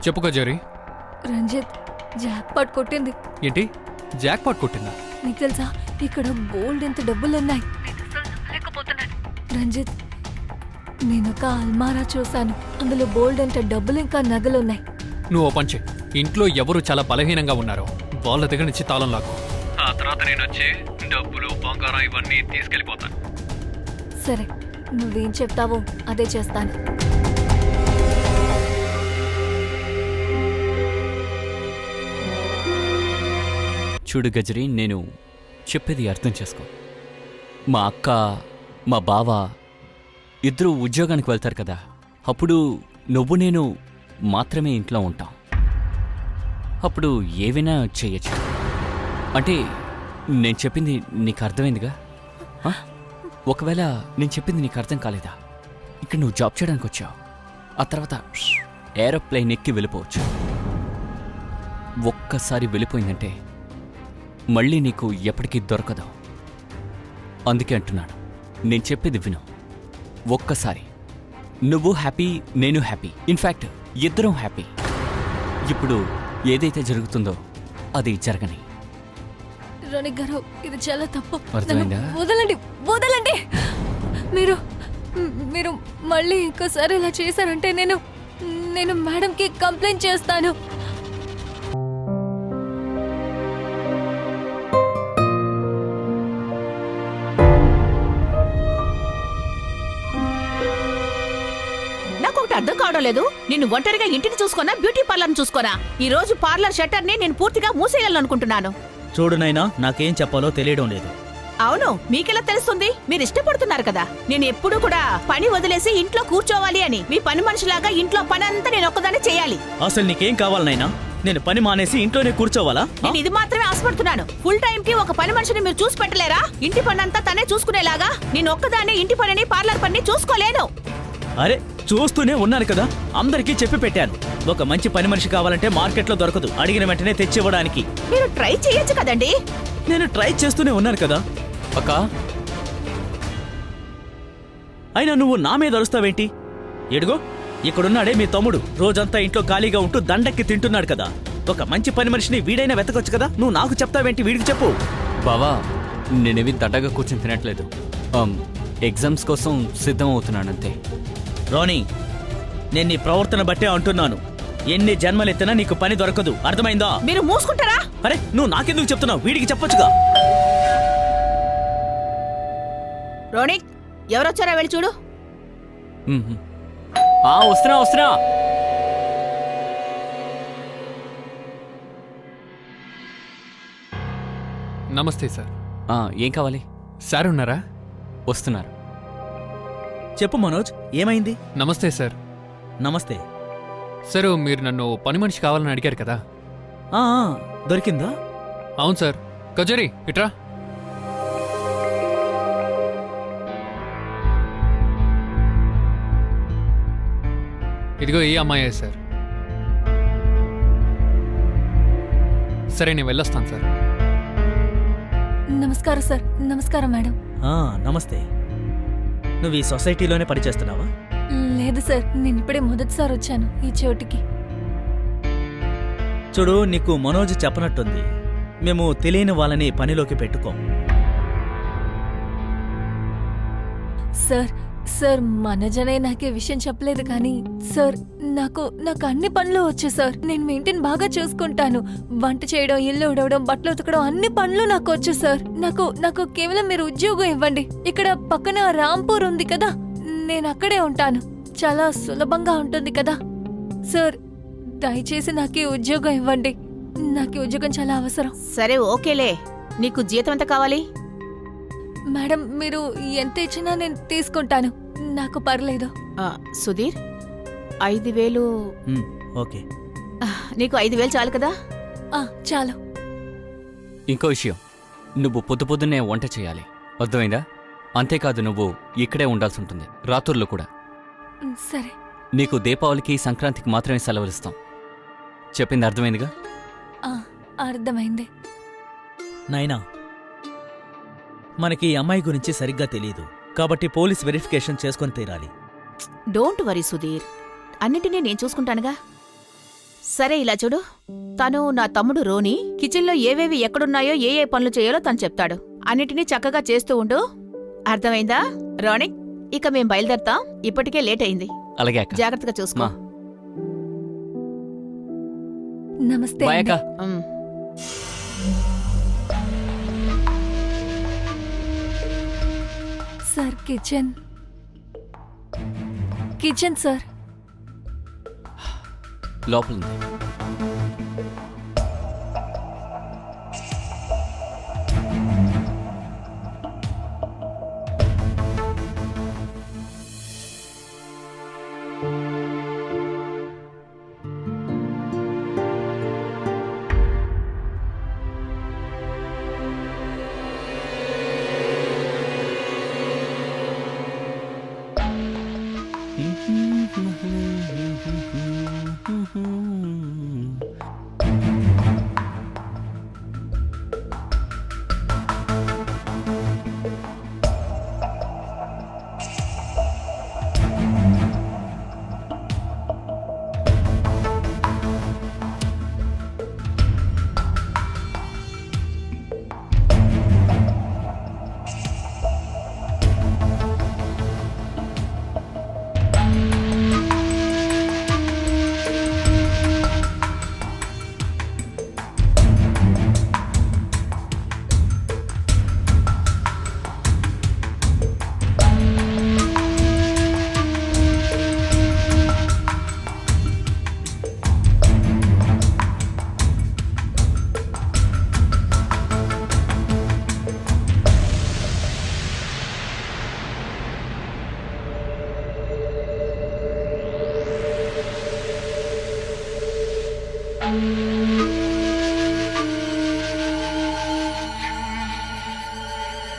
చెప్పు కజోరి. Ranjith Jack pot కొట్టింది. ఏంటి జాక్ పాట్ కొట్టిందా? నీకు తెలుసా ఇక్కడ గోల్డ్ ఎంత డబ్బులున్నాయి. రంజిత్ నేను ఒక అల్మారా చూశాను, అందులో గోల్డ్ ఎంత డబ్బులు ఇంకా నగలున్నాయి. నువ్వు ఓ పంచే, ఇంట్లో ఎవరు చాలా బలహీనంగా ఉన్నారో వాళ్ళ దగ్గర నుంచి తాళం లాక్కు. ఆ తర్వాత నేను వచ్చి డబ్బులు బంగారం ఇవన్నీ తీసుకెళ్ళిపోతాను. సరే, నువ్వేం చెప్తావో అదే చేస్తాను. చూడు గజరి, నేను చెప్పేది అర్థం చేసుకో. మా అక్క మా బావ ఇద్దరూ ఉద్యోగానికి వెళ్తారు కదా, అప్పుడు నువ్వు నేను మాత్రమే ఇంట్లో ఉంటాం. అప్పుడు ఏవైనా చెయ్యొచ్చు. అంటే నేను చెప్పింది నీకు అర్థమైందిగా? ఒకవేళ నేను చెప్పింది నీకు అర్థం కాలేదా? ఇక్కడ నువ్వు జాబ్ చేయడానికి వచ్చావు, ఆ తర్వాత ఏరోప్లేన్ ఎక్కి వెళ్ళిపోవచ్చు. ఒక్కసారి వెళ్ళిపోయిందంటే మళ్ళీ నీకు ఎప్పటికీ దొరకదు. అందుకే అంటున్నాను, నేను చెప్పేది విను. ఒక్కసారి నువ్వు హ్యాపీ, నేను హ్యాపీ, ఇన్ఫ్యాక్ట్ ఇద్దరం హ్యాపీ. ఇప్పుడు ఏదైతే జరుగుతుందో అది జరగని. రోనిక్ గారు, ఇది చాలా తప్పు. అర్థమైందా? వదలండి, వదలండి. మీరు మీరు మళ్ళీ ఇంకోసారి ఇలా చేశారంటే నేను మేడంకి కంప్లైంట్ చేస్తాను. అర్థం కావడం లేదు. నిన్ను ఒంటరిగా ఇంటిని చూసుకోనా, బ్యూటీ పార్లర్ చూసుకోనా? ఈ రోజు పార్లర్ షట్టర్ ని నేను పూర్తిగా మూసేయాలనుకుంటున్నాను. చూడు నైనా, నాకేం చెప్పాలో తెలియడం లేదు. అవును, మీకెలా తెలుస్తుంది? మీరు ఇష్టపడుతున్నారు కదా. నేను ఎప్పుడూ కూడా పని వదిలేసి ఇంట్లో కూర్చోవాలి అని. మీ పని మనిషిలాగా ఇంట్లో పని అంతా నేను ఒక్కదానే చేయాలి. అసలు నీకేం కావాలి నైనా? నేను పని మానేసి ఇంట్లోనే కూర్చోవాలా? నేను ఇది మాత్రమే ఆశపడుతున్నాను. ఫుల్ టైం కి ఒక పని మనిషిని మీరు చూసి పెట్టలేరా? ఇంటి పని అంతా తనే చూసుకునేలాగా. నేను ఒక్కదానే ఇంటి పనిని పార్లర్ పని చూసుకోలేను. అరే, చూస్తూనే ఉన్నాను కదా, అందరికీ చెప్పి పెట్టాను. ఒక మంచి పని మనిషి కావాలంటే మార్కెట్లో దొరకదు, అడిగిన వెంటనే తెచ్చివ్వడానికి. మీరు ట్రై చేయొచ్చు కదండి. నేను ట్రై చేస్తూనే ఉన్నాను కదా. అక్క, అయినా నువ్వు నా మీద అరుస్తావేంటి? ఎడుగో, ఇక్కడున్నాడే మీ తమ్ముడు, రోజంతా ఇంట్లో ఖాళీగా ఉంటూ దండక్కి తింటున్నాడు కదా. ఒక మంచి పని మనిషిని వీడైనా వెతకొచ్చు కదా. నువ్వు నాకు చెప్తావేంటి? వీడికి చెప్పు. బావా, నేనేవి దడ్డగా కూర్చొని తినట్లేదు. ఎగ్జామ్స్ కోసం సిద్ధం అవుతున్నానంతే. రోనీ, నేను నీ ప్రవర్తన బట్టే అంటున్నాను. ఎన్ని జన్మలెత్తినా నీకు పని దొరకదు, అర్థమైందా? మీరు మూసుకుంటారా? అరే, నువ్వు నాకెందుకు చెప్తున్నావు? వీడికి చెప్పొచ్చుగా. రోనిక్, ఎవరొచ్చారా వెళ్ళి చూడు. వస్తున్నా వస్తున్నా. నమస్తే సార్. ఏం కావాలి? సార్ ఉన్నారా? వస్తున్నారు. చెప్పు మనోజ్, ఏమైంది? నమస్తే సార్. నమస్తే సార్, మీరు నన్ను పని మనిషి కావాలని అడిగారు కదా. ఆ దొరికిందా? అవును సార్. కజోరి ఇట్రా. ఇదిగో ఈ అమ్మాయే సార్. సరే, నేను వెళ్ళొస్తాను సార్. నమస్కారం సార్. నమస్కారం మేడం. నమస్తే. నువ్వు ఈ సొసైటీలోనే పనిచేస్తున్నావా? లేదు సార్, నేను ఇప్పుడే మొదటిసారి వచ్చాను ఈ చోటికి. చూడు, నీకు మనోజ్ చెప్పనట్టుంది, మేము తెలియని వాళ్ళని పనిలోకి పెట్టుకోం. సార్ సార్ మనోజనే నాకే విషయం చెప్పలేదు కానీ సార్, నాకు అన్ని పనులు వచ్చు సార్. నేను మెయింటైన్ బాగా చూసుకుంటాను. వంట చేయడం, ఇల్లు ఉడవడం, బట్టలు ఉతకడం, అన్ని పనులు నాకు వచ్చు సార్. నాకు కేవలం మీరు ఉద్యోగం ఇవ్వండి. ఇక్కడ పక్కన రాంపూర్ ఉంది కదా, నేను అక్కడే ఉంటాను. చాలా సులభంగా ఉంటుంది కదా సార్. దయచేసి నాకు ఈ ఉద్యోగం ఇవ్వండి. నాకు ఈ ఉద్యోగం చాలా అవసరం. సరే, ఓకేలే. నీకు జీతం ఎంత కావాలి? మేడం, మీరు ఎంత ఇచ్చినా నేను తీసుకుంటాను, నాకు పర్లేదు. సుధీర్, 5,000. ఓకే, నీకు 5,000 చాలు కదా? చాలు. ఇంకో విషయం, నువ్వు పొద్దున్నే వంట చేయాలి, అర్థమైందా? అంతేకాదు, నువ్వు ఇక్కడే ఉండాల్సి ఉంటుంది, రాత్రుల్లో కూడా. సరే. నీకు దీపావళికి, సంక్రాంతికి మాత్రమే సెలవులిస్తాం. చెప్పింది అర్థమైందిగా? అర్థమైంది. నైనా, మనకి ఈ అమ్మాయి గురించి సరిగ్గా తెలియదు కాబట్టి పోలీస్ వెరిఫికేషన్ చేసుకొని తీరాలి. డోంట్ వరీ సుధీర్, అన్నిటినీ నేను చూసుకుంటానుగా. సరే ఇలా చూడు, తను నా తమ్ముడు రోని కిచెన్లో ఏవేవి ఎక్కడున్నాయో ఏ ఏ పనులు చేయాలో తను చెప్తాడు. అన్నిటినీ చక్కగా చేస్తూ ఉండు. అర్థమైందా రోని? ఇక మేం బయలుదేరతాం, ఇప్పటికే లేట్ అయింది. అలాగే అక్క. జాగ్రత్తగా చూసుకో. మా నమస్తే బాయ్ అండి. అక్క. ఉమ్. Sir kitchen kitchen sir. లోపల ఉంది.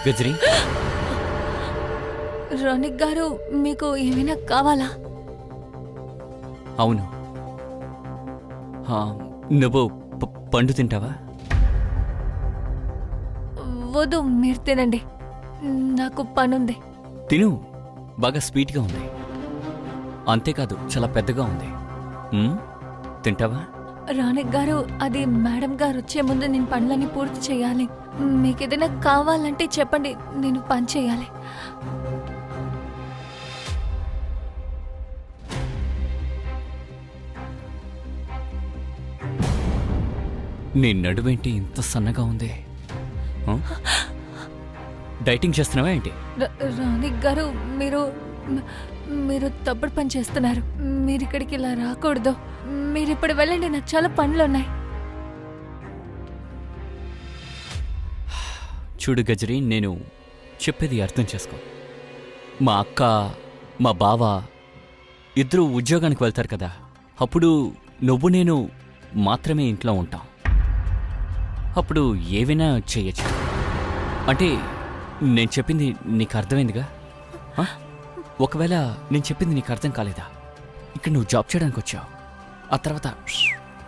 గజరి, రోనిక్ గారు మీకు ఏమైనా కావాలా? అవును. నువ్వు పండు తింటావా? వద్దు, మీరు తినండి, నాకు పనుంది. తిను. బాగా స్వీట్గా ఉంది. అంతేకాదు చాలా పెద్దగా ఉంది. తింటావా? రోనిక్ గారు, అది మేడం గారు వచ్చే ముందు నేను పనులన్నీ పూర్తి చేయాలి. మీకు ఏదైనా కావాలంటే చెప్పండి, నేను పని చేయాలి. నీ నడువేంటి ఇంత సన్నగా ఉంది? డైటింగ్ చేస్తున్నావా ఏంటి? రోనిక్ గారు, మీరు తప్పుడు పని చేస్తున్నారు. మీరు ఇక్కడికి ఇలా రాకూడదు. మీరు ఇప్పుడు వెళ్ళండి, నాకు చాలా పనులున్నాయి. చూడు గజరి, నేను చెప్పేది అర్థం చేసుకో. మా అక్క, మా బావ ఇద్దరూ ఉద్యోగానికి వెళ్తారు కదా, అప్పుడు నువ్వు నేను మాత్రమే ఇంట్లో ఉంటాం. అప్పుడు ఏవైనా చెయ్యొచ్చు. అంటే నేను చెప్పింది నీకు అర్థమైందిగా? ఒకవేళ నేను చెప్పింది నీకు అర్థం కాలేదా? ఇక్కడ నువ్వు జాబ్ చేయడానికి వచ్చావు, ఆ తర్వాత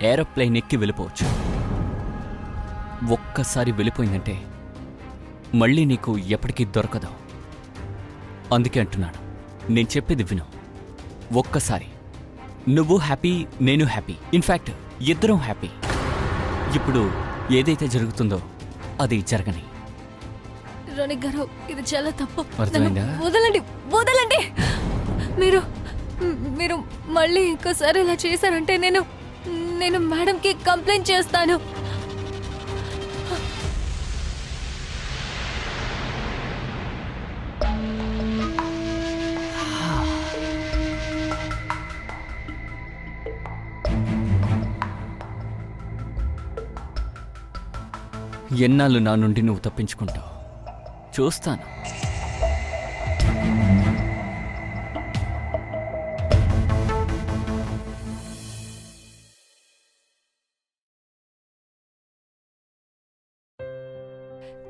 ఏరోప్లేన్ ఎక్కి వెళ్ళిపోవచ్చు. ఒక్కసారి వెళ్ళిపోయిందంటే మళ్ళీ నీకు ఎప్పటికీ దొరకదు. అందుకే అంటున్నాను, నేను చెప్పేది విను. ఒక్కసారి నువ్వు హ్యాపీ, నేను హ్యాపీ, ఇన్ఫ్యాక్ట్ ఇద్దరం హ్యాపీ. ఇప్పుడు ఏదైతే జరుగుతుందో అది జరగని. రోనిక్ గారు, ఇది చాలా తప్పు. అర్థమైందా? నన్ను వదలండి, వదలండి. మీరు మళ్ళీ ఇంకోసారి ఇలా చేశారంటే నేను మేడంకి కంప్లైంట్ చేస్తాను. ఎన్నాళ్ళు నా నుండి నువ్వు తప్పించుకుంటావు చూస్తాను.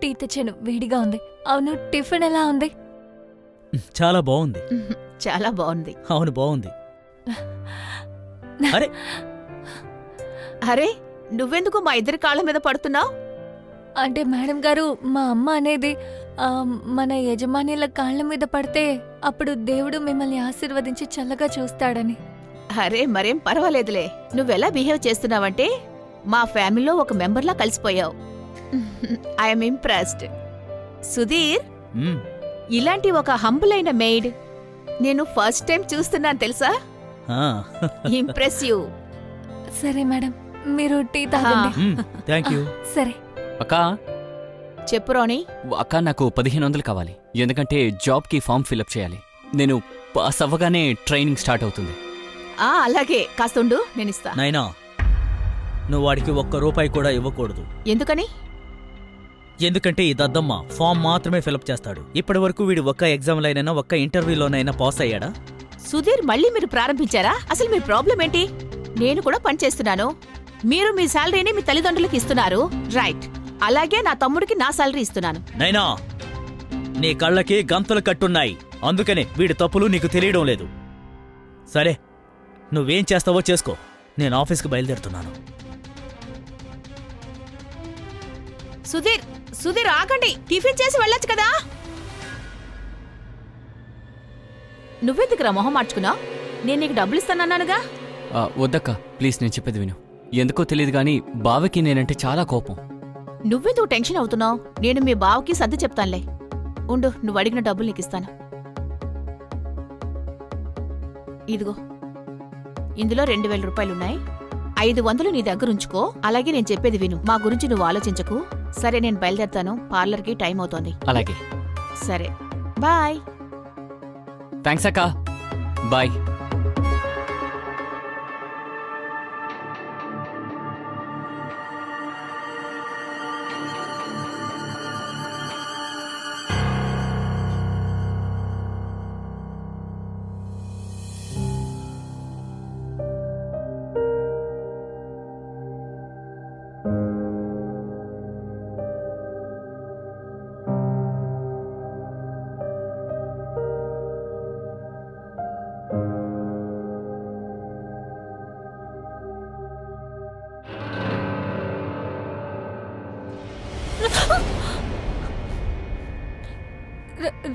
టీ తెచ్చాను, వేడిగా ఉంది. అవును, టిఫిన్ ఎలా ఉంది? చాలా బాగుంది. చాలా బాగుంది. అవును, బాగుంది. అరే అరే, నువ్వెందుకు మా ఇద్దరి కాళ్ళ మీద పడుతున్నావు? అంటే మేడం గారు, మా అమ్మ అనేది మన యజమానుల కాళ్ళ మీద పడితే అప్పుడు దేవుడు మిమ్మల్ని ఆశీర్వదించి చల్లగా చూస్తాడని. అరే మరేం పర్వాలేదులే. నువ్వెలా బిహేవ్ చేస్తున్నావంటే మా ఫ్యామిలీలో ఒక మెంబర్లా కలిసిపోయావు. I'm impressed. సుధీర్, మ్మ్. ఇలాంటి ఒక హంబుల్ అయిన మెయిడ్ నేను ఫస్ట్ టైం చూస్తున్నాను తెలుసా. ఆ. ఇంప్రెసివ్. సరే మేడం, మీరు టీ తాగండి. మ్మ్. Thank you. సరే. అక్క చెప్పు రోని. అక్క నాకు 1500 కావాలి, ఎందుకంటే జాబ్కి ఫామ్ ఫిలప్ చేయాలి. నేను పాస్ అవ్వగానే ట్రైనింగ్ స్టార్ట్ అవుతుంది. అలాగే కాస్తుండు, నేనిస్తా. నైనా, నువ్వు వాడికి ₹1 కూడా ఇవ్వకూడదు. ఎందుకని? ఎందుకంటే ఈ దద్దమ్మ ఫామ్ మాత్రమే ఫిలప్ చేస్తాడు. ఇప్పటి వరకు వీడు ఒక్క ఎగ్జామ్లోనైనా ఒక్క ఇంటర్వ్యూలోనైనా పాస్ అయ్యాడా? సుధీర్, మళ్ళీ మీరు ప్రారంభించారా? అసలు మీ ప్రాబ్లం ఏంటి? నేను కూడా పని చేస్తున్నాను. మీరు మీ శాలరీని మీ తల్లిదండ్రులకు ఇస్తున్నారు, రైట్. అలాగే నా తమ్ముడికి నా శాలరీ ఇస్తున్నాను. నైనా, నీ కళ్ళకి గంతలు కట్టున్నాయి, అందుకనే వీడి తప్పులు నీకు తెలియడం లేదు. సరే, నువ్వేం చేస్తావో చేసుకో. నేను ఆఫీస్కి బయలుదేరుతున్నాను. సుధీర్, సుధీర్ ఆగండి, టిఫిన్ చేసి వెళ్ళొచ్చు కదా. నువ్వెందుకురా మొహం మార్చుకున్నావు? నేను నీకు డబ్బులు ఇస్తానన్నానుగా. వద్దక్క, ప్లీజ్ నేను చెప్పేది విను. ఎందుకో తెలియదు కానీ బావకి నేనంటే చాలా కోపం. నువ్వెందుకు టెన్షన్ అవుతున్నావు? నేను మీ బావకి సర్ది చెప్తానులే. ఉండు, నువ్వు అడిగిన డబ్బులు నీకు ఇస్తాను. ఇదిగో, ఇందులో 2000 రూపాయలున్నాయి. 500 నీ దగ్గర ఉంచుకో. అలాగే నేను చెప్పేది విను, మా గురించి నువ్వు ఆలోచించకు. సరే, నేను బయలుదేరుతాను. పార్లర్కి టైం అవుతోంది. అలాగే. సరే, బాయ్. థ్యాంక్స్ అక్క, బాయ్.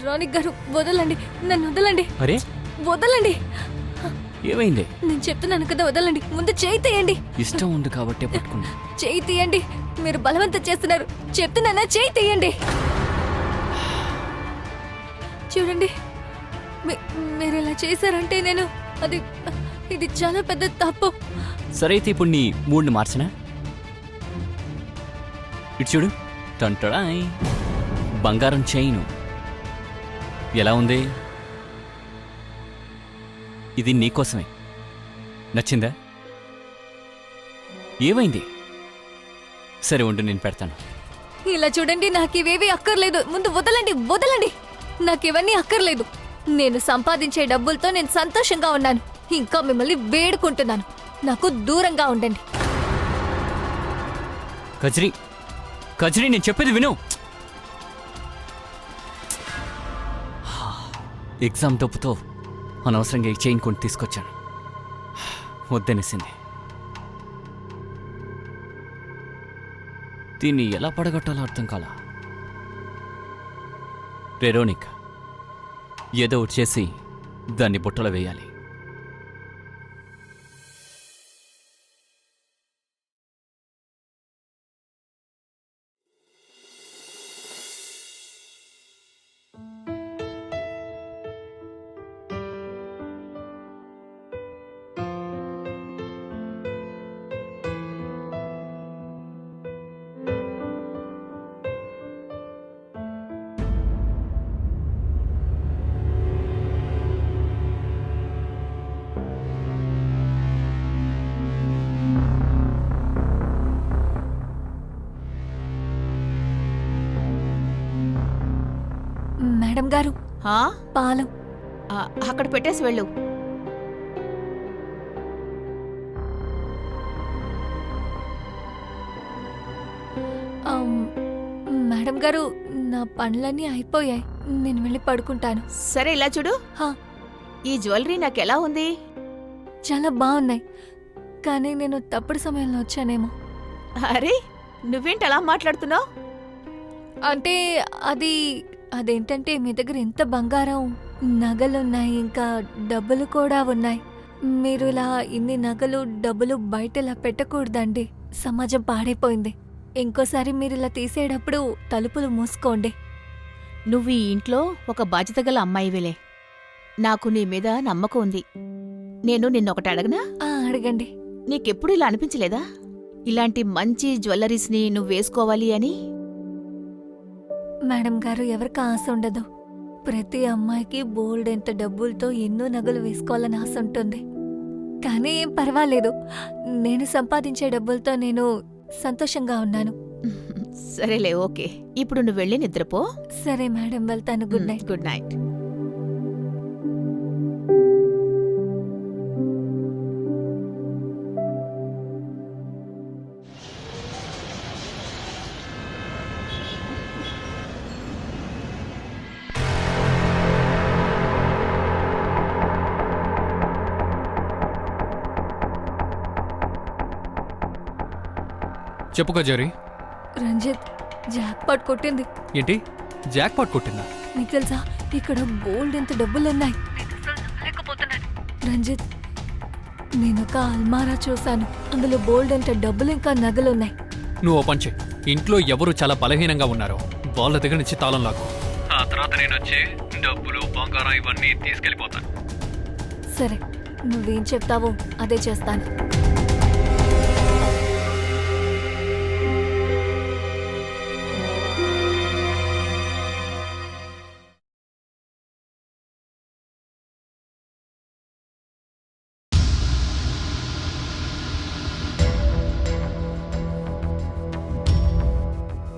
రానిక్ గారు, వదలండి, నన్ను వదలండి. అరే, వదలండి. ఏమైంది? నేను చెప్తున్నాను కదా, వదలండి. ముందు చేయి తీయండి. ఇష్టం ఉంది కాబట్టే పట్టుకున్నా. చేయి తీయండి. మీరు బలవంతం చేస్తున్నారు. చెప్తున్నానా, చేయి తీయండి. చూడండి, మీరు ఇలా చేశారంటే ఇది చాలా పెద్ద తప్పు. సరే అయితే ఇప్పుడు నీ మూడ్ని మార్చనా? ఇటు చూడు, టంటడాయ్, బంగారం చైను ఎలా ఉంది? ఇది నీకోసమే. నచ్చిందా? ఏమైంది? సరే ఉండు, నేను పెడతాను. ఇలా చూడండి, నాకివేవి అక్కర్లేదు. ముందు వదలండి, వదలండి. నాకివన్నీ అక్కర్లేదు. నేను సంపాదించే డబ్బులతో నేను సంతోషంగా ఉన్నాను. ఇంకా మిమ్మల్ని వేడుకుంటున్నాను, నాకు దూరంగా ఉండండి. కజ్రీ, కజ్రీ, నేను చెప్పేది విను. ఎగ్జామ్ తప్పుతో అనవసరంగా ఈ చైన్ కొని తీసుకొచ్చాను. వద్దనేసింది. దీన్ని ఎలా పడగొట్టాలో అర్థం కాలా. రెరోనిక్, ఏదో ఒకటి చేసి దాన్ని బుట్టలో వేయాలి. మేడం గారు, ఆ? పాలు. అక్కడ పెట్టేసి వెళ్ళు. మేడం గారు, నా పనులన్నీ అయిపోయాయి. నేను వెళ్ళి పడుకుంటాను. సరే, ఇలా చూడు. హా. ఈ జ్యువెలరీ నాకెలా ఉంది? చాలా బాగున్నాయి, కానీ నేను తప్పుడు సమయంలో వచ్చానేమో. అరే, నువ్వేంటి అలా మాట్లాడుతున్నావు? అంటే అదేంటంటే మీ దగ్గర ఎంత బంగారం, నగలున్నాయి, ఇంకా డబ్బులు కూడా ఉన్నాయి. మీరు ఇలా ఇన్ని నగలు డబ్బులు బయట ఇలా పెట్టకూడదండి. సమాజం పాడైపోయింది. ఇంకోసారి మీరు ఇలా తీసేటప్పుడు తలుపులు మూసుకోండి. నువ్వు ఈ ఇంట్లో ఒక బాధ్యత గల అమ్మాయివిలే. నాకు నీ మీద నమ్మకం ఉంది. నేను నిన్నొకటి అడగనా? అడగండి. నీకెప్పుడు ఇలా అనిపించలేదా? ఇలాంటి మంచి జ్యువెలరీస్ని నువ్వు వేసుకోవాలి అని? మేడం గారు, ఎవరికి ఆశ ఉండదు. ప్రతి అమ్మాయికి బోల్డ్ ఎంత డబ్బులతో ఎన్నో నగలు వేసుకోవాలని ఆశ ఉంటుంది. కానీ ఏం పర్వాలేదు, నేను సంపాదించే డబ్బులతో నేను సంతోషంగా ఉన్నాను. సరేలే, ఓకే. ఇప్పుడు నువ్వు వెళ్ళి నిద్రపో. సరే మేడం, వెళ్తాను. Good night. Good night. చెప్పు కజరీ. రంజిత్, జాక్ పాట్ కొట్టింది. ఏంటి, జాక్ పాట్ కొట్టిందా? నీకు తెలుసా, ఇక్కడ బోల్డ్ ఎంత డబ్బులున్నాయి. రంజిత్, నేను ఒక అల్మారా చూశాను. అందులో బోల్డ్ ఎంత డబ్బులు ఇంకా నగలున్నాయి. నువ్వు ఓ పని చెయ్. ఇంట్లో ఎవరు చాలా బలహీనంగా ఉన్నారో వాళ్ళ దగ్గర నుంచి తాళం లాక్కు. ఆ తర్వాత నేను వచ్చి డబ్బులు బంగారం ఇవన్నీ తీసుకెళ్ళిపోతాను. సరే, నువ్వేం చెప్తావో అదే చేస్తాను.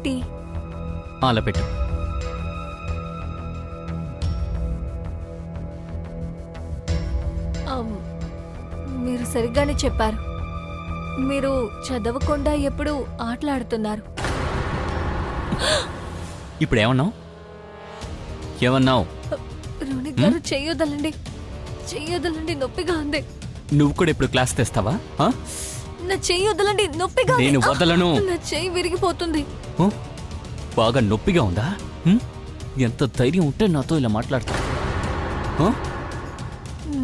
టీ. అలా పెట్టు. మీరు సరిగ్గానే చెప్పారు. మీరు చదవకుండా ఎప్పుడు ఆటలాడుతున్నారు. ఇప్పుడు ఏమన్నావు? రోనిక్ గారు, చెయ్యొదలండి, చెయ్యొదలండి, నొప్పిగా ఉంది. నువ్వు కూడా ఇప్పుడు క్లాస్ తెస్తావా? నా చెయ్యి వదలండి, నొప్పిగా ఉంది. నేను వదలను. నా చెయ్యి విరిగిపోతుంది. బాగా నొప్పిగా ఉందా? ఎంత ధైర్యం ఉంటే నాతో ఇలా మాట్లాడతా?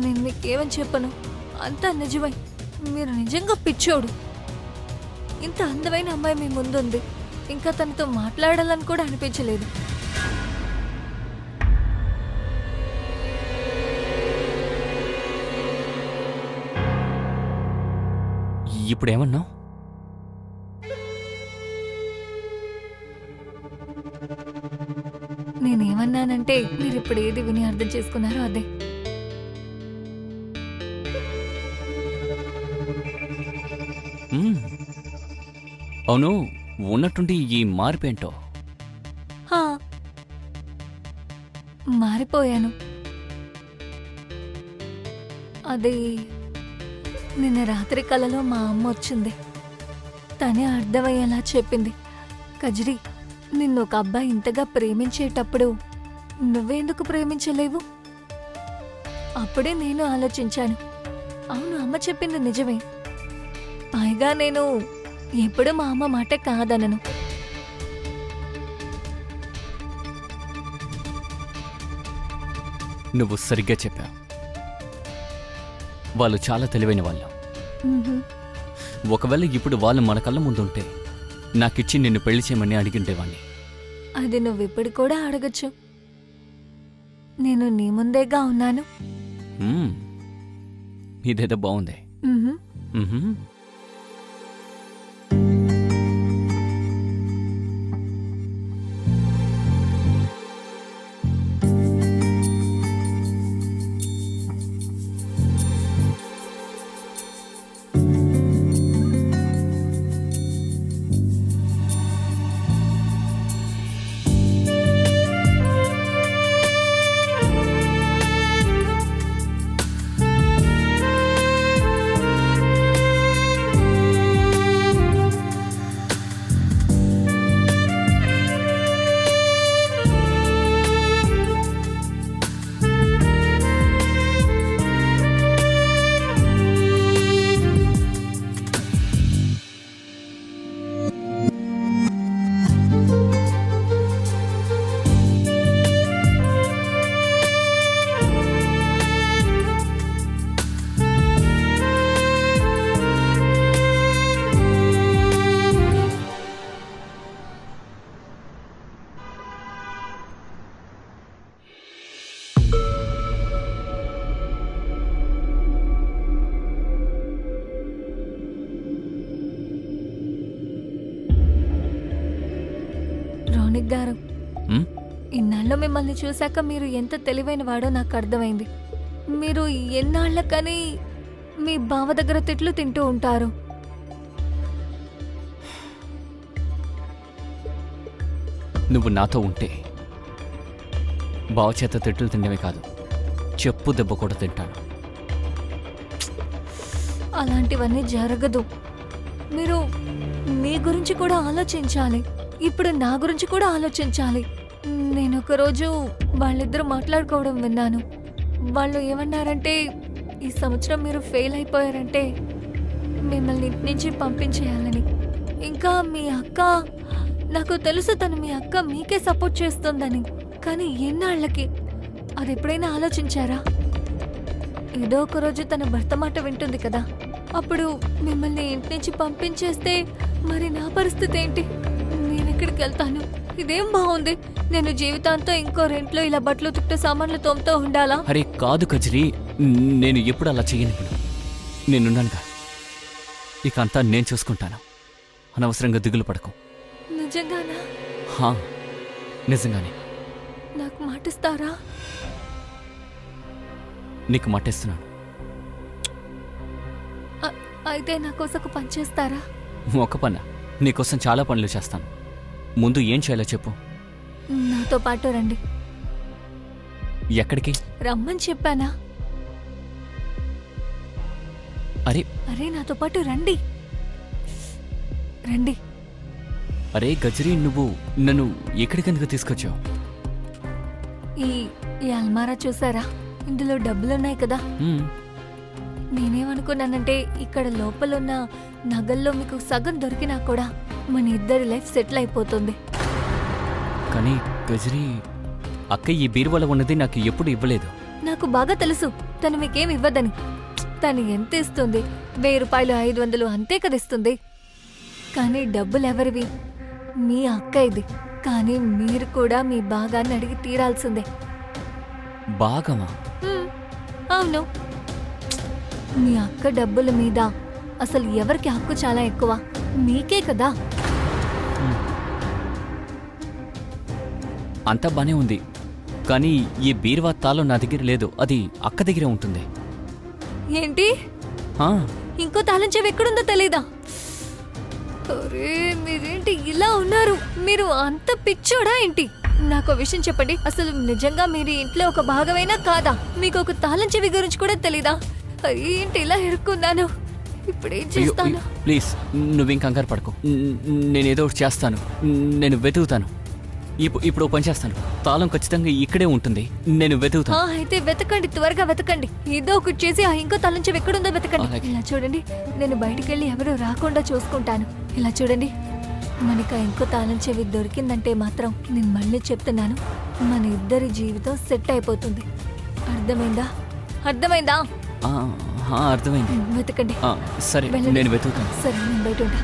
నేను మీకేమని చెప్పను, అంతా నిజమై. మీరు నిజంగా పిచ్చోడు. ఇంత అందమైన అమ్మాయి మీ ముందుంది, ఇంకా తనతో మాట్లాడాలని కూడా అనిపించలేదు. ఇప్పుడు ఏమన్నావు? నేనేమన్నానంటే మీరు ఇప్పుడు ఏది విని అర్థం చేసుకున్నారో అదే. అవును, ఉన్నట్టుండి ఈ మార్పేంటో? మారిపోయాను. అది నిన్న రాత్రి కలలో మా అమ్మ వచ్చింది. తనే అర్థమయ్యేలా చెప్పింది. కజరీ, నిన్ను ఒక అబ్బాయి ఇంతగా ప్రేమించేటప్పుడు నువ్వెందుకు ప్రేమించలేవు? అప్పుడే నేను ఆలోచించాను, అవును, అమ్మ చెప్పింది నిజమే. పైగా నేను ఎప్పుడు మా అమ్మ మాట కాదనను. నువ్వు సరిగ్గా చెప్పావు. వాళ్ళు చాలా తెలివైన వాళ్ళు. ఒకవేళ ఇప్పుడు వాళ్ళు మన కళ్ళ ముందుంటే నాకిచ్చి నిన్ను పెళ్లి చేయమని అడిగిండేవాణ్ణి. అది నువ్విప్పుడు కూడా అడగచ్చు. నేను నీ ముందేగా ఉన్నాను. ఇదేదో బాగుంది. రోనిక్ గారు, ఉమ్, ఇన్నాళ్ళు మిమ్మల్ని చూశాక మీరు ఎంత తెలివైన వాడో నాకు అర్థమైంది. మీరు ఎన్నాళ్ళకని మీ బావ దగ్గర తిట్లు తింటూ ఉంటారు. నువ్వు నాతో ఉంటే బావ చేత తిట్లు తిండమే కాదు, చెప్పు దెబ్బ కూడా తింటాను. అలాంటివన్నీ జరగదు. మీరు మీ గురించి కూడా ఆలోచించాలి. ఇప్పుడు నా గురించి కూడా ఆలోచించాలి. నేను ఒకరోజు వాళ్ళిద్దరూ మాట్లాడుకోవడం విన్నాను. వాళ్ళు ఏమన్నారంటే, ఈ సంవత్సరం మీరు ఫెయిల్ అయిపోయారంటే మిమ్మల్ని ఇంటి నుంచి పంపించేయాలని. ఇంకా మీ అక్క, నాకు తెలుసు తను మీ అక్క మీకే సపోర్ట్ చేస్తుందని. కానీ ఎన్నాళ్ళకి? అది ఎప్పుడైనా ఆలోచించారా? ఏదో ఒక రోజు తన భర్త మాట వింటుంది కదా, అప్పుడు మిమ్మల్ని ఇంటి నుంచి పంపించేస్తే మరి నా పరిస్థితి ఏంటి? నేనెక్కడికి వెళ్తాను? ఇదేం బాగుంది. నేను జీవితాంతో ఇంకో రెంట్లో ఇలా బట్టలు ఉతుకుతూ సామాన్లు తోముతూ ఉండాలా? అరే కాదు కజరీ, నేను ఎప్పుడు అలా చేయను. నేనున్నానుగా, ఇక అంతా నేను చూసుకుంటాను. అనవసరంగా దిగులు పడకు. నిజంగానా? హా, నిజంగానే. నాకు మాటిస్తారా? నీకు మట్టేస్తున్నాను. అయితే నా కోసం ఒక పని చేస్తారా? ఒక పన్నా? నీకోసం చాలా పనులు చేస్తాను. ముందు ఏం చేయాలో చెప్పు. నాతో పాటు రండి. ఎక్కడికి? రమ్మని చెప్పానా? అరే అరే నాతో పాటు రండి. రండి. అరే గజరీ, నువ్వు నన్ను ఎక్కడికెందుకు తీసుకొచ్చావు? ఈ ఈ అల్మారా చూసారా? ఇందులో డబ్బులున్నాయి కదా. హ్మ్, నేనేమనుకున్నానంటే, ఇక్కడ లోపలున్న నగల్లో మీకు సగం దొరికినా కూడా మన ఇద్దరి లైఫ్ సెటిల్ అయిపోతుంది. కానీ గజరీ, అక్క ఈ బీరువాలో ఉన్నది నాకు ఎప్పుడు ఇవ్వలేదు. నాకు బాగా తెలుసు తను మీకేం ఇవ్వదని. తను ఎంత ఇస్తుంది? 1000 రూపాయలు, 500 అంతే కదా ఇస్తుంది. కానీ డబ్బులెవరివి? మీ అక్క ఇది. కానీ మీరు కూడా మీ బాగాన్ని అడిగి తీరాల్సిందే. బాగమా? హ్మ్, అవును. మీ అక్క డబ్బుల మీద అసలు ఎవరికి హక్కు చాలా ఎక్కువ? మీకే కదా. అంతా బానే ఉంది, కానీ ఈ బీరువా తాళం నా దగ్గర లేదు. అది అక్క దగ్గరే ఉంటుంది. ఏంటి? ఆ, ఇంకో తాళం చెవి ఎక్కడుందో తెలీదా? అరే మీరేంటి ఇలా ఉన్నారు? మీరు అంత పిచ్చోడా ఏంటి? నాకు విషయం చెప్పండి, అసలు నిజంగా మీరు ఇంట్లో ఒక భాగమైనా కాదా? మీకు ఒక తాళం చెవి గురించి కూడా తెలీదా? ఏంటి ఇలా ఇరుక్కున్నాను? ఇప్పుడేం అయ్యో, చేస్తాను? ప్లీజ్ నువ్వేం కంగారు పడకు. నేనేదో ఒకటి చేస్తాను. నేను వెతుకుతాను. ఇప్పుడు ఓ పని చేస్తాను. తాళం ఖచ్చితంగా ఇక్కడే ఉంటుంది. నేను వెతుకుతాను. అయితే వెతకండి, త్వరగా వెతకండి. ఏదో ఒకటి చేసి ఆ ఇంకో తాళం చెవి ఎక్కడుందో వెతకండి. అలాగే. ఇలా చూడండి, నేను బయటికెళ్ళి ఎవరు రాకుండా చూసుకుంటాను. ఇలా చూడండి, మనకి ఆ ఇంకో తాళం చెవి దొరికిందంటే మాత్రం నేను మళ్ళీ చెప్తున్నాను, మన ఇద్దరి జీవితం సెట్ అయిపోతుంది. అర్థమైందా? అర్థమైందా? ఆ, అర్థమైంది. వెతకండి. సరే, వెళ్ళండి. నేను వెతుకుతాను. సరే, నేను బయట ఉంటా.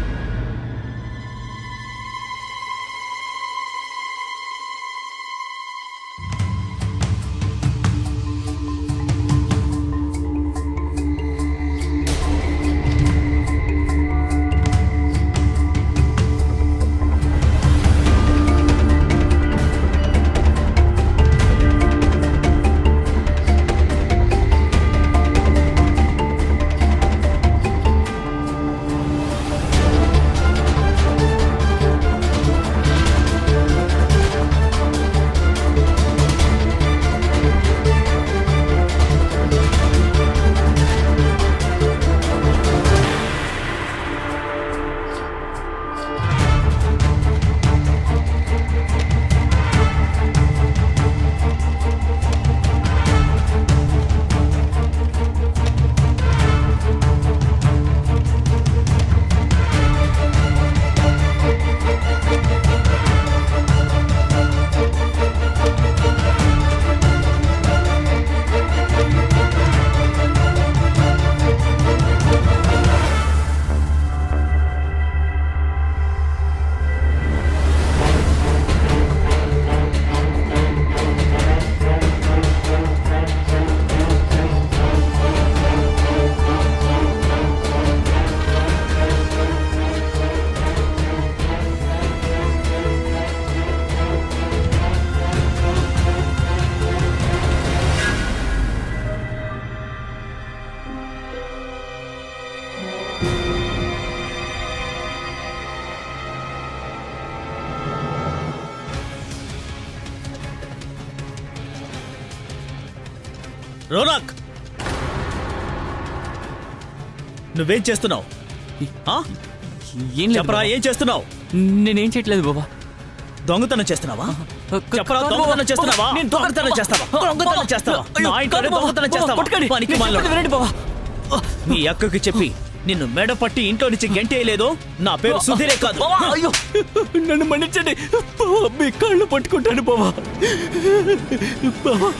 రోనక్, నువ్వేం చేస్తున్నావు? ఏం లేదు చెప్పరా, బావా. ఏం చేస్తున్నావు? నేనేం చేయట్లేదు బాబా. దొంగతనం చేస్తున్నావా? చెప్పరా, దొంగతనం చేస్తున్నావా? నేను దొంగతనం చేస్తావా? దొంగతనం చేస్తావా? అయ్యో, నా ఇంట్లోనే కాదు బావా. దొంగతనం చేస్తావా? కొట్టకండి. పనికి నేను మాలినోడా. చెప్పేది వినండి బావా. మీ అక్కకి చెప్పి నిన్ను మెడ పట్టి ఇంట్లో నుంచి గెంటేయలేదు. నా పేరు సుధీరే కాదు. బావా, అయ్యో నన్ను మన్నించండి బావా, మీ కాళ్ళు పట్టుకుంటాను బావా. బావా,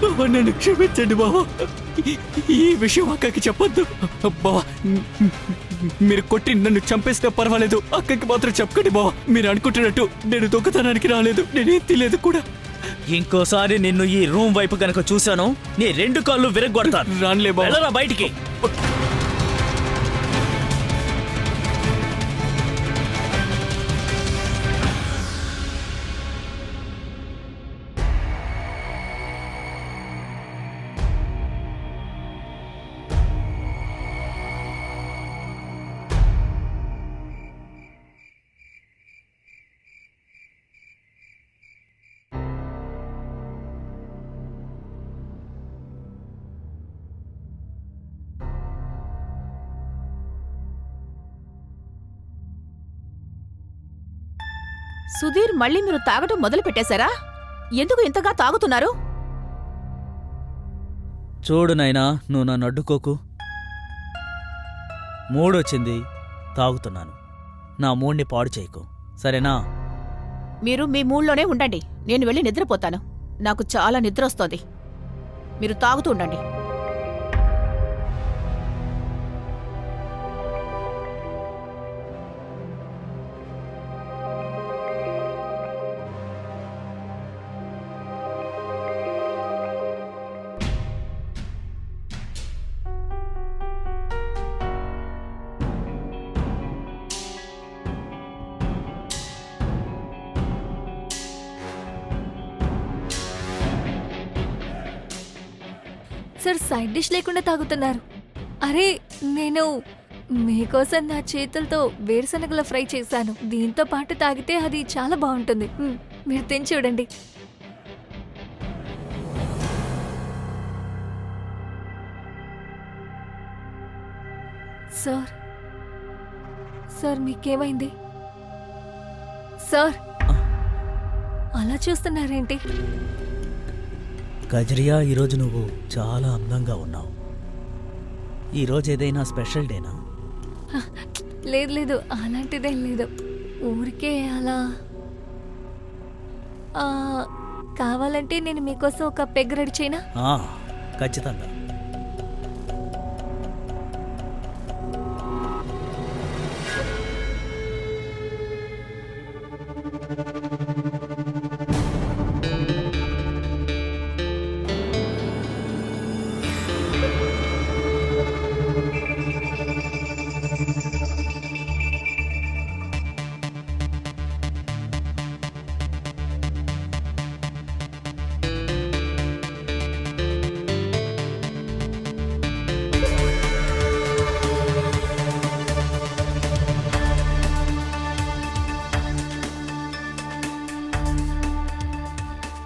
బావా, నన్ను క్షమించండి బావా. ఈ విషయం అక్కకి చెప్పొద్దు బావా. మీరు కొట్టి నన్ను చంపేస్తే పర్వాలేదు, అక్కకి మాత్రం చెప్పకండి బావా. మీరు అనుకుంటున్నట్టు నేను దొంగతనానికి రాలేదు, నేనేం తెలియదు కూడా. ఇంకోసారి నిన్ను ఈ రూమ్ వైపు గనక చూశాను, నీ 2 కాళ్ళు విరగ్గొడతాను. రానులే బావా. వెళ్ళరా బయటికి. సుధీర్, మళ్ళీ మీరు తాగటం మొదలు పెట్టేశారా? ఎందుకు ఇంతగా తాగుతున్నారు? చూడు నాయనా, నువ్వు నన్ను అడ్డుకోకు. మూడొచ్చింది, తాగుతున్నాను. నా మూడ్ని పాడు చేయకు, సరేనా? మీరు మీ మూడ్లోనే ఉండండి, నేను వెళ్ళి నిద్రపోతాను. నాకు చాలా నిద్ర వస్తోంది. మీరు తాగుతూ ఉండండి. సార్, సైడ్ డిష్ లేకుండా తాగుతున్నారు. అరే, నేను మీకోసం నా చేతులతో వేరుశనగల ఫ్రై చేశాను. దీంతో పాటు తాగితే అది చాలా బాగుంటుంది. మీరు తిని చూడండి. Sir, sir, మీకేమైంది? సార్, అలా చూస్తున్నారేంటి? గజరియా, ఈరోజు నువ్వు చాలా అందంగా ఉన్నావు. ఈరోజు ఏదైనా స్పెషల్ డేనా? లేదు లేదు, అలాంటిదేం లేదు. ఊరికే అలా. కావాలంటే నేను మీకోసం ఒక పెగ్ రెడీ చేయనా? ఖచ్చితంగా.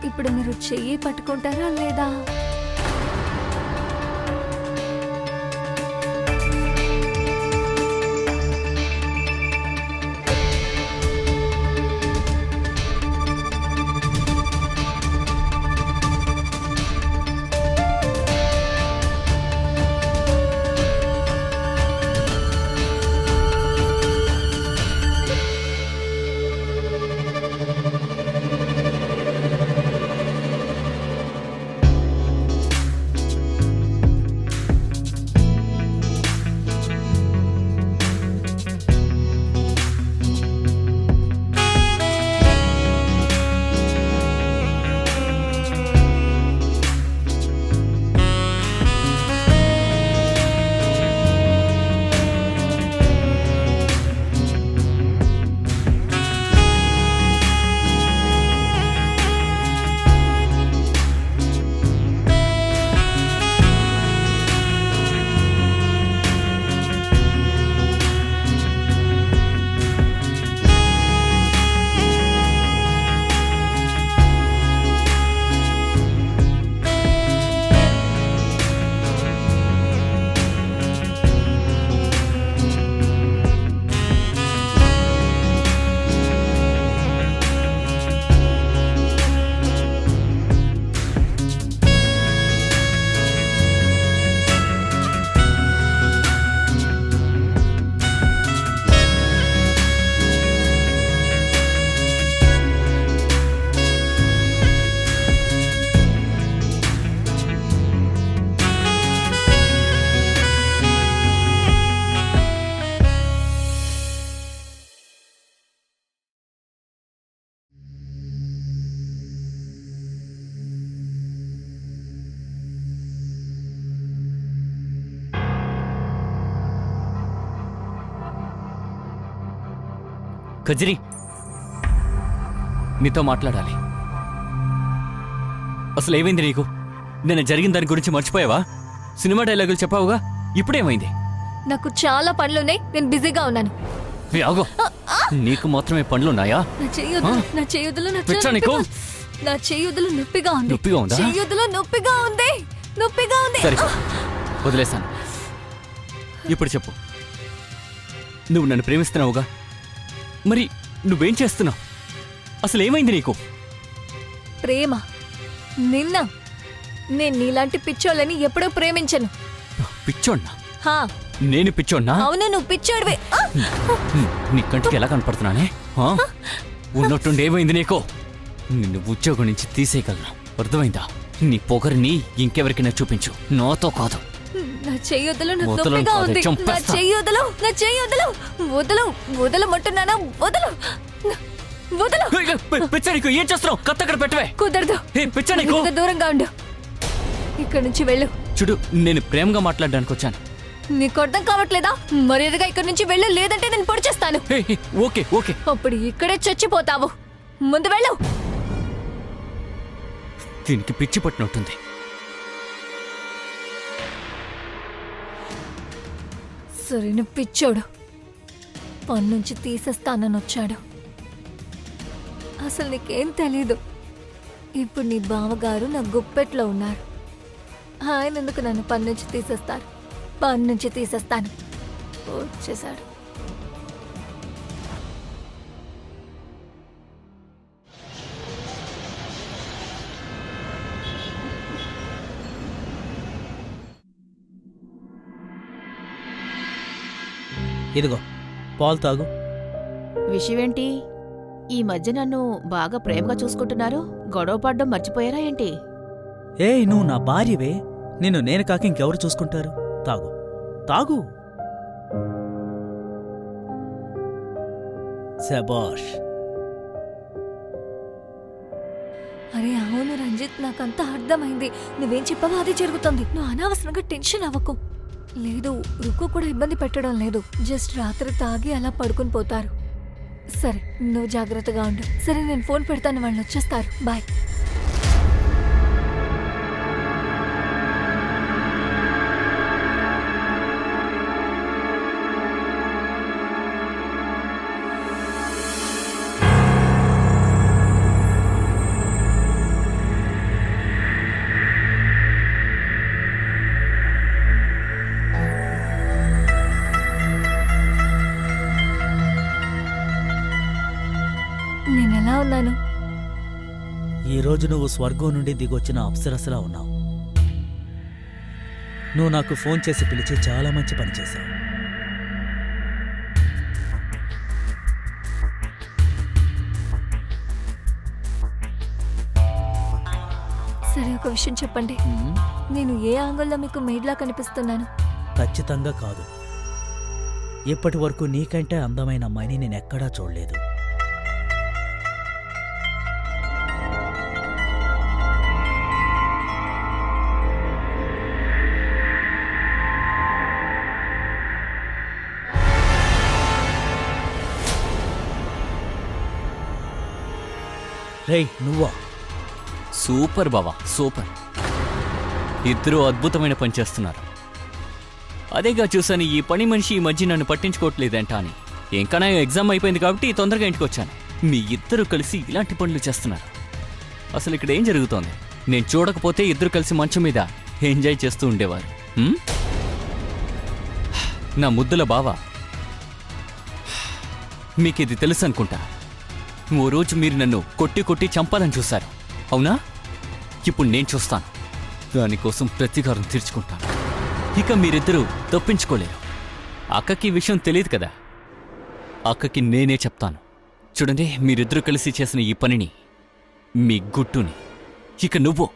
ఇప్పుడు మీరు చెయ్యి పట్టుకుంటారా లేదా? కజిరి నీతో మాట్లాడాలి. అసలు ఏమైంది నీకు? నేను జరిగిన దాని గురించి మర్చిపోయావా? సినిమా డైలాగులు చెప్పావుగా, ఇప్పుడేమైంది? నాకు చాలా పనులున్నాయి, నేను బిజీగా ఉన్నాను. ఏ, ఆగు. నీకు మాత్రమే పనులున్నాయా? నా చెయ్యొద్దు, నా చెయ్యొద్దులు, నా పిచ్చా నీకు? నా చెయ్యొద్దులు నొప్పిగా ఉంది. నొప్పిగా ఉందా? చెయ్యొద్దులు నొప్పిగా ఉంది, నొప్పిగా ఉంది. సరే వదిలేశాను. ఇప్పుడు చెప్పు, నువ్వు నన్ను ప్రేమిస్తున్నావుగా, మరి నువ్వేం చేస్తున్నావు? అసలు ఏమైంది నీకు? ప్రేమ నిన్న నేను నీలాంటి పిచ్చోళ్ళని ఎప్పుడూ ప్రేమించను. పిచ్చోడ్నా? హా, నేను పిచ్చోడ్నా? అవును, నువ్వు పిచ్చోడివే. నీ కంటికి ఎలా కనపడుతున్నానే? ఆ? ఉన్నట్టుండి ఏమైంది నీకు? నిన్ను ఉద్యోగం నుంచి తీసేయగలను, అర్థమైందా? నీ పొగరిని ఇంకెవరికైనా చూపించు, నాతో కాదు. నా చెయ్యొద్దులు, నాకు వదలను నొప్పిగా కాదే, ఉంది. నా చంపేస్తా. చెయ్యొద్దులు, నా చెయ్యొద్దులు, వదలు, వదలమంటున్నానా? వదలు, వదలు. పిచ్చా నీకు? ఏం చేస్తున్నావు? కత్తక్కడ పెట్టవే. కుదరదు. ఏ, పిచ్చా నీకు? ఇంత దూరంగా ఉండు. ఇక్కడి నుంచి వెళ్ళు. చూడు, నేను ప్రేమగా మాట్లాడడానికి వచ్చాను. నీకు అర్థం కావట్లేదా? మర్యాదగా ఇక్కడి నుంచి వెళ్ళు, లేదంటే నేను పొడి చేస్తాను. హే, హే, ఓకే ఓకే. అప్పుడు ఇక్కడే చచ్చిపోతావు. ముందు వెళ్ళు. దీనికి పిచ్చి పట్టినట్టుంది. సరైన పిచ్చోడు పని నుంచి తీసేస్తానని వచ్చాడు. అసలు నీకేం తెలీదు. ఇప్పుడు నీ బావగారు నా గుప్పెట్లో ఉన్నారు. ఆయన ఎందుకు నన్ను పని నుంచి తీసేస్తారు? పని నుంచి తీసేస్తాను. వచ్చేసాడు. ఇదిగో పాలు తాగు. విషయమేంటి? ఈ మధ్య నన్ను బాగా ప్రేమగా చూసుకుంటున్నారు. గొడవ పడ్డం మర్చిపోయారా ఏంటి? ఏయ్, నువ్వు నా భార్యవే. నిన్ను నేను కాక ఇంకెవరు చూసుకుంటారు? తాగు తాగు. శబాష్. అరే అవును రంజిత్, నాకంతా అర్థమైంది. నువ్వేం చెప్పావో అది జరుగుతుంది. నువ్వు అనవసరంగా టెన్షన్ అవ్వకు. లేదు, రుక్కు కూడా ఇబ్బంది పెట్టడం లేదు. జస్ట్ రాత్రి తాగి అలా పడుకుని పోతారు. సరే, నువ్వు జాగ్రత్తగా ఉండు. సరే, నేను ఫోన్ పెడతాను, వాళ్ళు వచ్చేస్తారు. బాయ్. నేనెలా ఉన్నాను? ఈరోజు నువ్వు స్వర్గం నుండి దిగొచ్చిన అప్సరసలా ఉన్నావు. నువ్వు నాకు ఫోన్ చేసి పిలిచి చాలా మంచి పని చేశావు. సరే, ఒక విషయం చెప్పండి. నేను ఏ యాంగిల్లో మీకు మెయిడ్లా కనిపిస్తున్నాను? ఖచ్చితంగా కాదు. ఇప్పటి వరకు నీకంటే అందమైన అమ్మాయిని నేనెక్కడా చూడలేదు. రేయ్, నువ్వా? సూపర్ బావా, సూపర్. ఇద్దరూ అద్భుతమైన పని చేస్తున్నారు. అదేగా చూసాను, ఈ పని మనిషి ఈ మధ్య నన్ను పట్టించుకోవట్లేదంట అని. ఇంకా నా ఎగ్జామ్ అయిపోయింది కాబట్టి తొందరగా ఇంటికి వచ్చాను. మీ ఇద్దరు కలిసి ఇలాంటి పనులు చేస్తున్నారు. అసలు ఇక్కడ ఏం జరుగుతోంది? నేను చూడకపోతే ఇద్దరు కలిసి మంచం మీద ఎంజాయ్ చేస్తూ ఉండేవారు. హ్మ్? నా ముద్దుల బావా, మీకు ఇది తెలుసు అనుకుంటా. ఓ రోజు మీరు నన్ను కొట్టి కొట్టి చంపాలని చూశారు, అవునా? ఇప్పుడు నేను చూస్తాను. దానికోసం ప్రతీకారం తీర్చుకుంటాను. ఇక మీరిద్దరూ తప్పించుకోలేరు. అక్కకి ఈ విషయం తెలియదు కదా. అక్కకి నేనే చెప్తాను. చూడండి, మీరిద్దరూ కలిసి చేసిన ఈ పనిని, మీ గుట్టుని. ఇక నువ్వు,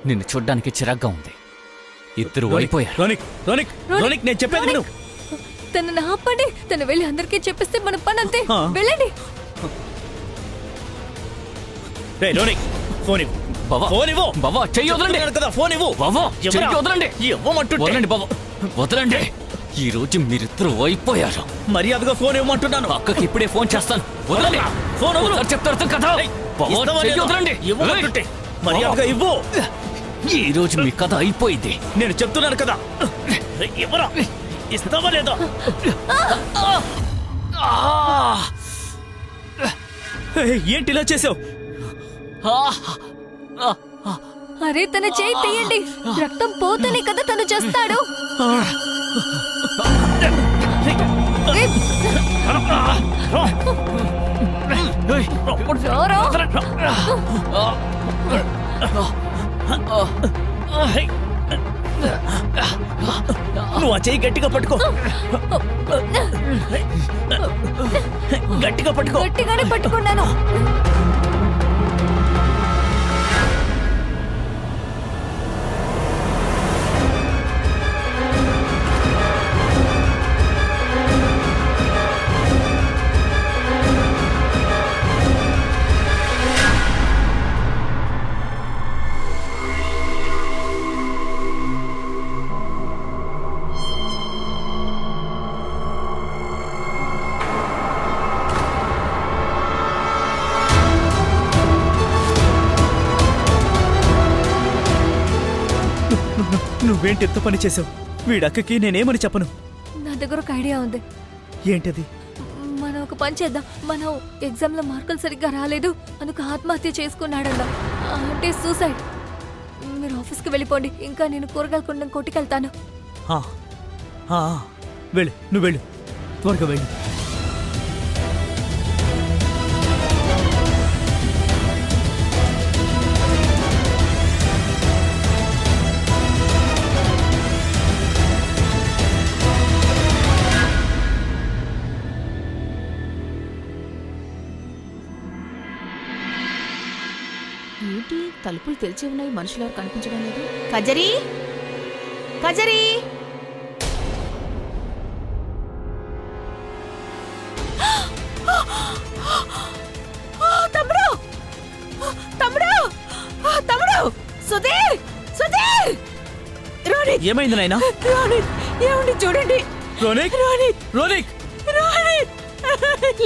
నిన్ను చూడ్డానికి చిరాగ్గా ఉంది. ఇద్దరు అయిపోయారు. రోనిక్, రోనిక్, రోనిక్, నేను చెప్పేది విను. తనని ఆపండి. తను వెళ్ళి అందరికీ చెప్పేస్తే మన పని అంతే. ఆ. వెళ్ళండి. రేయ్, రోనిక్, ఫోన్ ఇవ్వు. బావా, ఫోన్ ఇవ్వు. బావా, చెయ్యి వదలండి. చెప్తున్నాను కదా, ఫోన్ ఇవ్వు. బావా, చెయ్యి ఎవరా? వదలండి. ఇవ్వమంటుంటే. వదలండి బావా, వదలండి. ఈ రోజు మీరిద్దరూ అయిపోయారు. మర్యాదగా ఫోన్ ఇవ్వమంటున్నాను. అక్కకి ఇప్పుడే ఫోన్ చేస్తాను. వదలండి. ఫోన్ వదలు. ఒకసారి చెప్తే అర్థం కదా. పవర్ ఇస్తావా చెయ్యి లేదా? వదలండి. ఇవ్వమంటుంటే మర్యాదగా ఇవ్వు. ఈ రోజు మీ కథ అయిపోయింది. నేను చెప్తున్నాను కదా, ఇవ్వరా? ఇస్తావా లేదా? ఏంటి ఇలా చేసావు? అరే తన చేయి తీయండి, రక్తం పోతేనే కదా తను చేస్తాడు. నువ్వు ఆ చెయ్యి గట్టిగా పట్టుకో. గట్టిగా పట్టుకో. గట్టిగానే పట్టుకున్నాను. నువ్వేంటి ఎంత పని చేసావు? వీడక్కకి నేనేమని చెప్పను. నా దగ్గర ఒక ఐడియా ఉంది. ఏంటది? మనం ఒక పని చేద్దాం. మనం ఎగ్జామ్ లో మార్కులు సరిగ్గా రాలేదు, అందుకు ఆత్మహత్య చేసుకున్నాడన్నా, అంటే సూసైడ్. మీరు ఆఫీస్కి వెళ్ళిపోండి, ఇంకా నేను కూరగాయల కొండం కొట్టుకెళ్తాను. ఆ, ఆ, వెళ్ళు, నువ్వు వెళ్ళు, త్వరగా వెళ్ళు. ఏంటి తలుపులు తెరిచి ఉన్నాయి, మనుషులు ఎవరు కనిపించడం లేదు. కజరీ, కజరీ! తమ్ముడు, తమ్ముడు, తమ్ముడు! సుధీర్, సుధీర్! రోనిక్! ఏమైంది నాయనా? రోనిక్, ఏమండి చూడండి. రోనిక్! రోనిక్! రోనిక్! రోనిక్!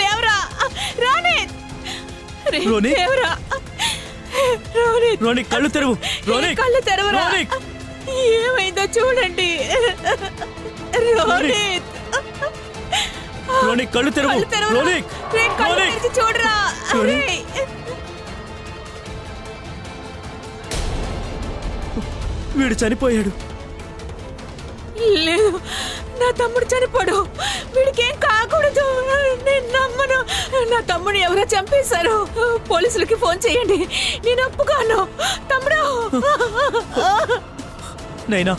లేవరా రోనిక్! రోనిక్! లేవరా రోనిక్! రోనిక్ కళ్ళు తెరువు. రోనిక్! కళ్ళు తెరవరా. రోనిక్! ఏమైందో చూడండి. రోనిక్! రోనిక్ కళ్ళు తెరువు. కళ్ళు తెరవరా. రోనిక్! రేయ్, కళ్ళు రోనిక్! తెరిచి చూడరా. రోనిక్! రేయ్. వీడు చనిపోయాడు. లేదు, నా తమ్ముడు చనిపోడు. వీడికేం కాకూడదు. నేను నమ్మను. నా తమ్ముడు ఎవరో చంపేశారు. పోలీసులకి ఫోన్ చేయండి. నేను ఒప్పుకోను. తమ్ముడు! నైనా,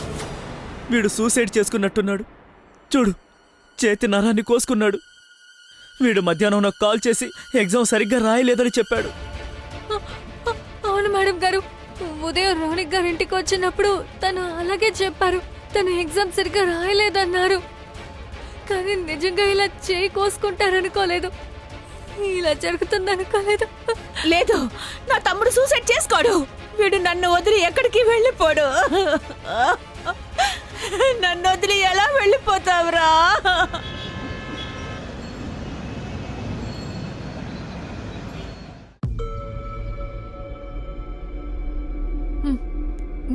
వీడు సూసైడ్ చేసుకున్నట్టున్నాడు. చూడు, చేతి నరాన్ని కోసుకున్నాడు. వీడు మధ్యాహ్నం నాకు కాల్ చేసి ఎగ్జామ్ సరిగ్గా రాయలేదని చెప్పాడు. అవును మేడం గారు, ఉదయం రోనిక్ గారి ఇంటికి వచ్చినప్పుడు తను అలాగే చెప్పారు. తను ఎగ్జామ్ సరిగ్గా రాయలేదన్నారు. కానీ నిజంగా ఇలా చేయి కోసుకుంటారనుకోలేదు, ఇలా జరుగుతుందనుకోలేదు. లేదు, నా తమ్ముడు సూసైడ్ చేసుకోడు. వీడు నన్ను వదిలి ఎక్కడికి వెళ్ళిపోడు. నన్ను వదిలి ఎలా వెళ్ళిపోతావురా?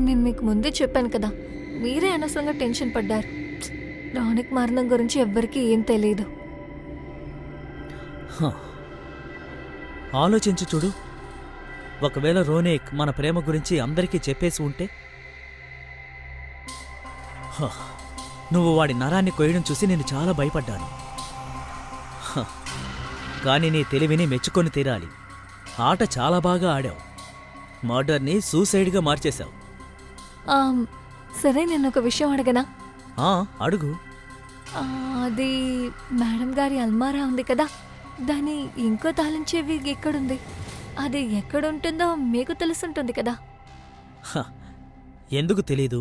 నేను మీకు ముందే చెప్పాను కదా, మీరే అనవసరంగా టెన్షన్ పడ్డారు. రోనిక్ మరణం గురించి ఎవ్వరికీ ఏం తెలియదు. ఆలోచించి చూడు, ఒకవేళ రోనిక్ మన ప్రేమ గురించి అందరికీ చెప్పేసి ఉంటే? హ, నువ్వు వాడి నరాన్ని కొయ్యడం చూసి నేను చాలా భయపడ్డాను. హ, కానీ నీ తెలివిని మెచ్చుకొని తీరాలి. ఆట చాలా బాగా ఆడావు. మర్డర్ని సూసైడ్గా మార్చేశావు. సరే, నేను ఒక విషయం అడగనా? అడుగు. అది మేడం గారి అల్మారా ఉంది కదా, దాని ఇంకో తాళం చెవి ఎక్కడుంది? అది ఎక్కడుంటుందో మీకు తెలుసుంటుంది కదా. ఎందుకు తెలీదు?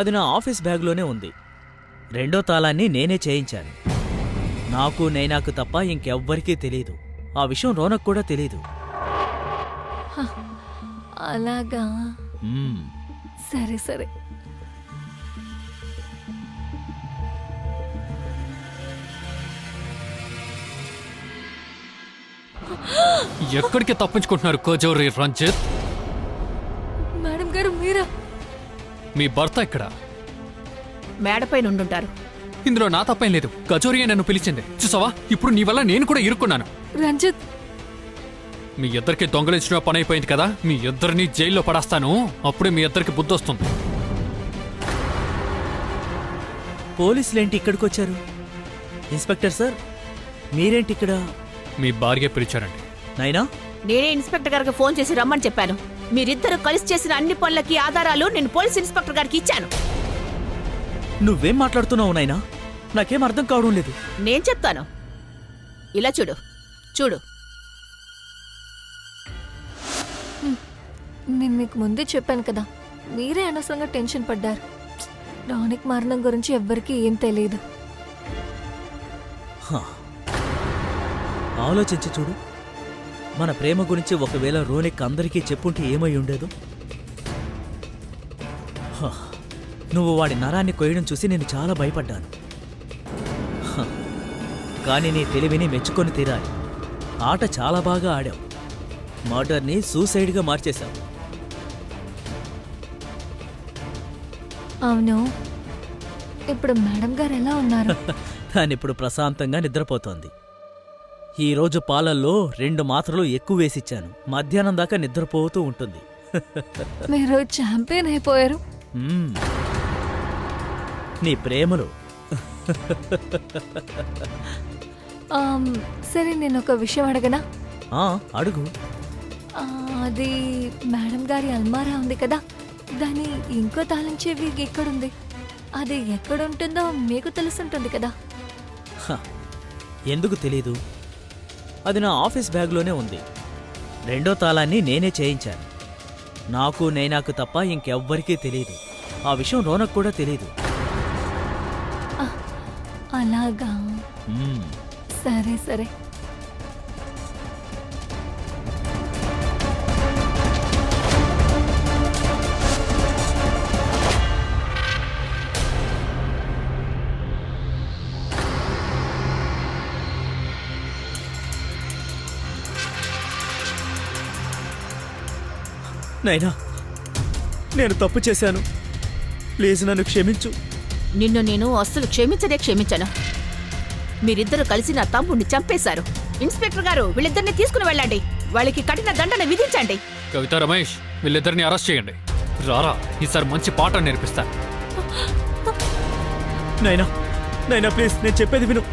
అది నా ఆఫీస్ బ్యాగ్లోనే ఉంది. రెండో తాళాన్ని నేనే చేయించాను. నాకు నైనాకు తప్ప ఇంకెవ్వరికీ తెలీదు. ఆ విషయం రోనక్ కూడా తెలీదు. అలాగా? సరే సరే. ఎక్కడికి తప్పించుకుంటున్నారు కజోరి రంజిత్? మేడం గారు మీరా? మీ భర్త ఇక్కడ. మేడపై నుండుంటారు. ఇందులో నా తప్పేం లేదు. కచోరియే నన్ను పిలిచింది. చూసావా, ఇప్పుడు నీ వల్ల నేను కూడా ఇరుక్కున్నాను. రంజిత్, మీ ఇద్దరికి దొంగలించిన పని అయిపోయింది కదా. మీ ఇద్దరిని జైల్లో పడేస్తాను. అప్పుడే మీ ఇద్దరికి బుద్ధి వస్తుంది. పోలీసులేంటి ఇక్కడికి వచ్చారు? ఇన్స్పెక్టర్ సార్, మీరేంటి ఇక్కడ? మీ భార్య పిలిచారండి. నాయనా, నేనే ఇన్స్పెక్టర్ గారికి ఫోన్ చేసి రమ్మని చెప్పాను. మీరిద్దరు కలిసి చేసిన అన్ని పనులకి ఆధారాలు నేను పోలీస్ ఇన్స్పెక్టర్ గారికి ఇచ్చాను. నువ్వేం మాట్లాడుతున్నావు నాయనా? నాకేం అర్థం కావడం లేదు. నేను చెప్తాను. ఇలా చూడు, చూడు. నేను మీకు ముందే చెప్పాను కదా, మీరే అనవసరంగా టెన్షన్ పడ్డారు. రానిక్ మరణం గురించి ఎవ్వరికీ ఏం తెలియదు. హా. ఆలోచించి చూడు, మన ప్రేమ గురించి ఒకవేళ రోనిక్ అందరికీ చెప్పుంటే ఏమై ఉండేదు? హా. నువ్వు వాడి నరాన్ని కొయ్యడం చూసి నేను చాలా భయపడ్డాను. హ. కానీ నీ తెలివిని మెచ్చుకొని తీరాలి. ఆట చాలా బాగా ఆడావు. మర్డర్ని సూసైడ్గా మార్చేశావు. అవును, ఇప్పుడు మేడం గారు ఎలా ఉన్నారు? దానిప్పుడు ప్రశాంతంగా నిద్రపోతోంది. ఈరోజు పాలల్లో 2 మాత్రలు ఎక్కువ వేసిచ్చాను. మధ్యాహ్నం దాకా నిద్రపోతూ ఉంటుంది. మీరు ఛాంపియన్ అయిపోయారు. మ్మ్. నీ ప్రేమలో. సరే, నేను ఒక విషయం అడగనా? ఆ, అడుగు. అది మేడం గారి అల్మారా ఉంది కదా, దాని ఇంకో తాళం చెవి ఎక్కడుంది? అది ఎక్కడుంటుందో మీకు తెలుసుంటుంది కదా. హ, ఎందుకు తెలీదు? అది నా ఆఫీస్ బ్యాగ్లోనే ఉంది. 2వ తాళాన్ని నేనే చేయించాను. నాకు నైనాకు తప్ప ఇంకెవ్వరికీ తెలీదు. ఆ విషయం రోనక్ కూడా తెలీదు. అలాగా? మ్మ్. సరే సరే. నైనా, నేను తప్పు చేశాను. ప్లీజ్ నన్ను క్షమించు. నిన్ను నేను అస్సలు క్షమించను. మీరిద్దరు కలిసి నా తమ్ముడిని చంపేశారు. ఇన్స్పెక్టర్ గారు, వీళ్ళిద్దరిని తీసుకుని వెళ్ళండి. వాళ్ళకి కఠిన దండన విధించండి. కవిత, రమేష్, వీళ్ళిద్దరిని అరెస్ట్ చేయండి. రారా, ఈసారి మంచి పాఠం నేర్పిస్తాను. నైనా, నైనా ప్లీజ్, నేను చెప్పేది విను.